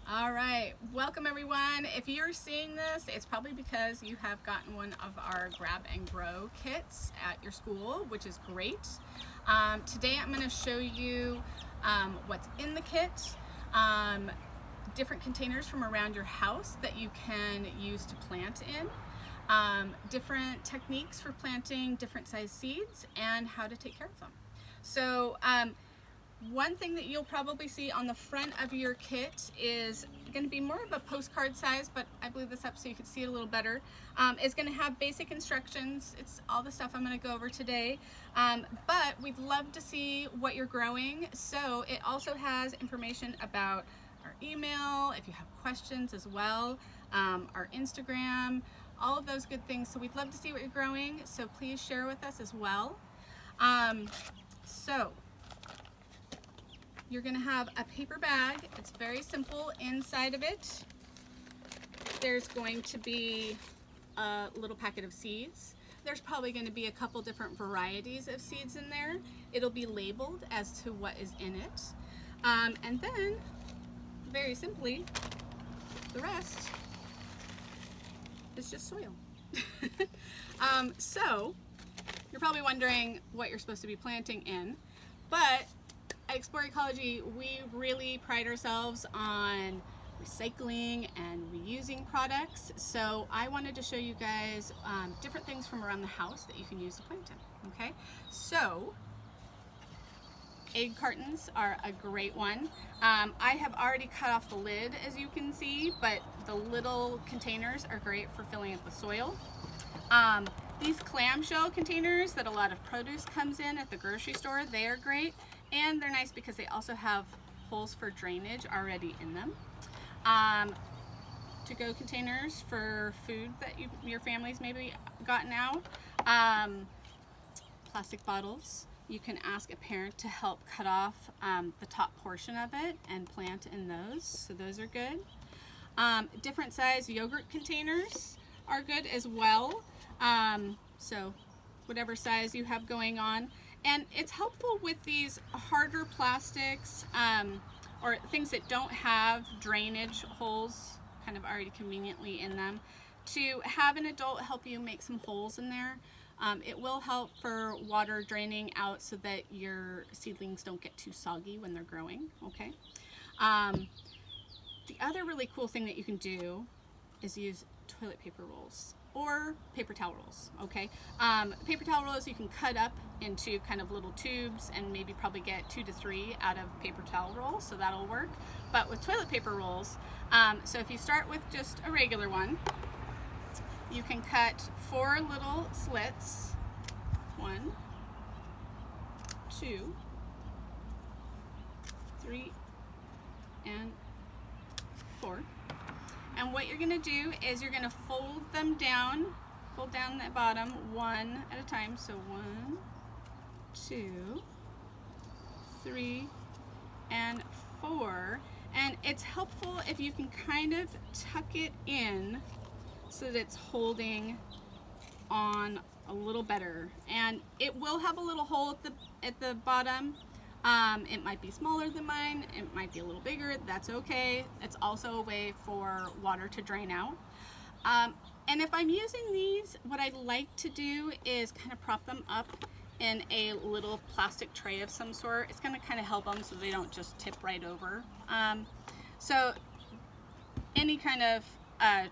All right, welcome everyone. If you're seeing this, it's probably because you have gotten one of our grab and grow kits at your school, which is great. Today I'm going to show you what's in the kit, different containers from around your house that you can use to plant in, different techniques for planting different size seeds, and how to take care of them. So one thing that you'll probably see on the front of your kit is going to be more of a postcard size, but I blew this up so you can see it a little better. It's going to have basic instructions. It's all the stuff I'm going to go over today, but we'd love to see what you're growing. So it also has information about our email, if you have questions as well, our Instagram, all of those good things. So we'd love to see what you're growing, so please share with us as well. You're going to have a paper bag. It's very simple. Inside of it, there's going to be a little packet of seeds. There's probably going to be a couple different varieties of seeds in there. It'll be labeled as to what is in it. And then, very simply, the rest is just soil. So, you're probably wondering what you're supposed to be planting in, but at Explore Ecology, we really pride ourselves on recycling and reusing products. So I wanted to show you guys different things from around the house that you can use to plant in. Okay, so egg cartons are a great one. I have already cut off the lid, as you can see, but the little containers are great for filling up the soil. These clamshell containers that a lot of produce comes in at the grocery store, they are great, and they're nice because they also have holes for drainage already in them. To-go containers for food that your family's maybe gotten out. Plastic bottles. You can ask a parent to help cut off the top portion of it and plant in those, so those are good. Different size yogurt containers are good as well. So whatever size you have going on. And it's helpful with these harder plastics or things that don't have drainage holes kind of already conveniently in them, to have an adult help you make some holes in there. It will help for water draining out so that your seedlings don't get too soggy when they're growing, okay? The other really cool thing that you can do is use toilet paper rolls or paper towel rolls, okay? Paper towel rolls you can cut up into kind of little tubes and maybe probably get 2 to 3 out of paper towel rolls, so that'll work. But with toilet paper rolls, so if you start with just a regular one, you can cut 4 little slits, 1, 2, 3, and 4. And what you're going to do is you're going to fold down that bottom one at a time. So 1, 2, 3, and 4. And it's helpful if you can kind of tuck it in so that it's holding on a little better. And it will have a little hole at the bottom. It might be smaller than mine, it might be a little bigger, that's okay. It's also a way for water to drain out. And if I'm using these, what I like to do is kind of prop them up in a little plastic tray of some sort. It's going to kind of help them so they don't just tip right over. So any kind of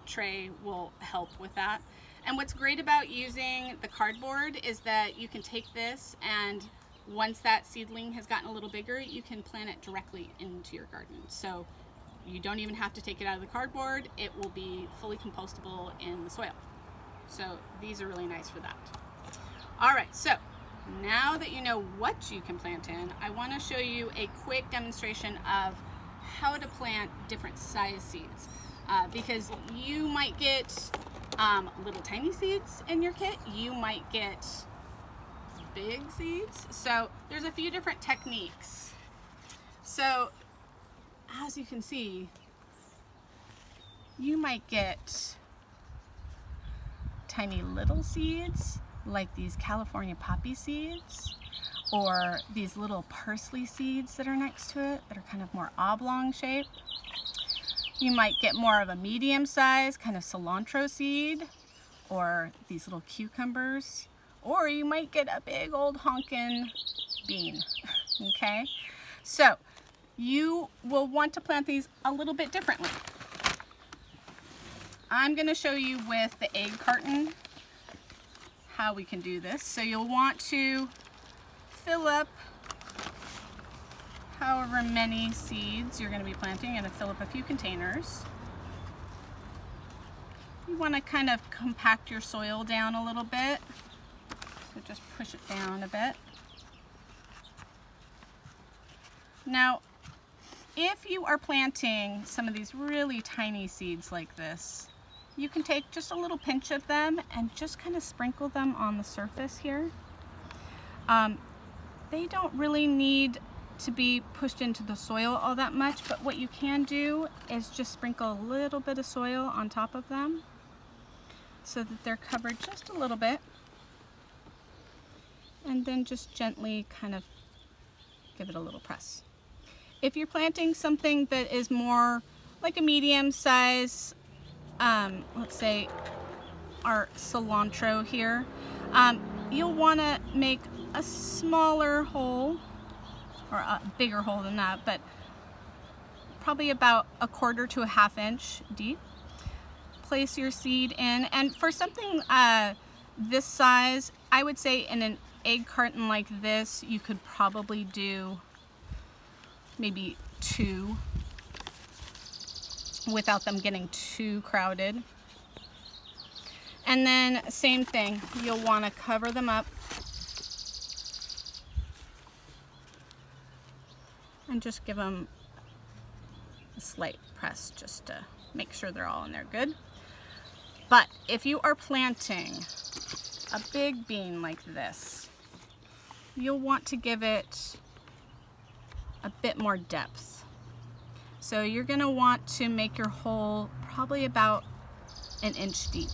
tray will help with that. And what's great about using the cardboard is that you can take this, and once that seedling has gotten a little bigger, you can plant it directly into your garden. So you don't even have to take it out of the cardboard. It will be fully compostable in the soil. So these are really nice for that. All right, so now that you know what you can plant in, I want to show you a quick demonstration of how to plant different size seeds. Because you might get little tiny seeds in your kit. You might get big seeds. So there's a few different techniques. So as you can see, you might get tiny little seeds like these California poppy seeds, or these little parsley seeds that are next to it that are kind of more oblong shape. You might get more of a medium size kind of cilantro seed, or these little cucumbers, or you might get a big old honkin' bean, okay? So you will want to plant these a little bit differently. I'm gonna show you with the egg carton how we can do this. So you'll want to fill up however many seeds you're going to be planting, and fill up a few containers. You want to kind of compact your soil down a little bit, so just push it down a bit. Now, if you are planting some of these really tiny seeds like this, you can take just a little pinch of them and just kind of sprinkle them on the surface here. They don't really need to be pushed into the soil all that much, but what you can do is just sprinkle a little bit of soil on top of them so that they're covered just a little bit, and then just gently kind of give it a little press. If you're planting something that is more like a medium size, let's say our cilantro here, you'll want to make a smaller hole, or a bigger hole than that, but probably about 1/4 to a 1/2 inch deep. Place your seed in, and for something this size, I would say in an egg carton like this, you could probably do maybe 2 without them getting too crowded. And then same thing, you'll want to cover them up and just give them a slight press just to make sure they're all in there good. But if you are planting a big bean like this, you'll want to give it a bit more depth. So you're going to want to make your hole probably about 1 inch deep,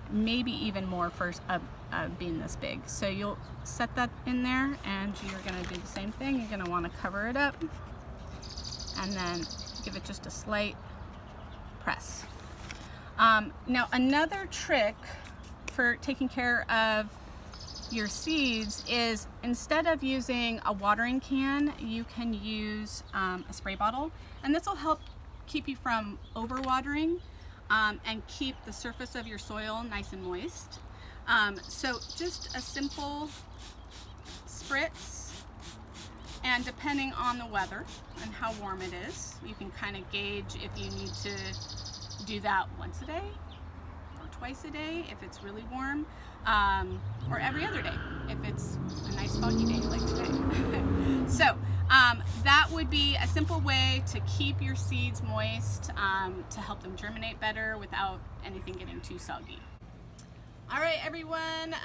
maybe even more for a bean this big. So you'll set that in there, and you're going to do the same thing. You're going to want to cover it up and then give it just a slight press. Now, another trick for taking care of your seeds is, instead of using a watering can, you can use a spray bottle, and this will help keep you from overwatering and keep the surface of your soil nice and moist. So just a simple spritz, and depending on the weather and how warm it is, you can kind of gauge if you need to do that once a day or twice a day if it's really warm, or every other day if it's a nice foggy day like today. So that would be a simple way to keep your seeds moist, to help them germinate better without anything getting too soggy. All right, everyone,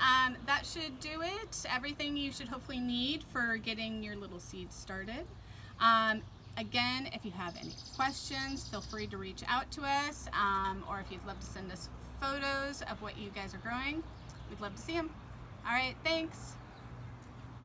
that should do it. Everything you should hopefully need for getting your little seeds started. Again, if you have any questions, feel free to reach out to us, or if you'd love to send us photos of what you guys are growing, we'd love to see them. All right, thanks.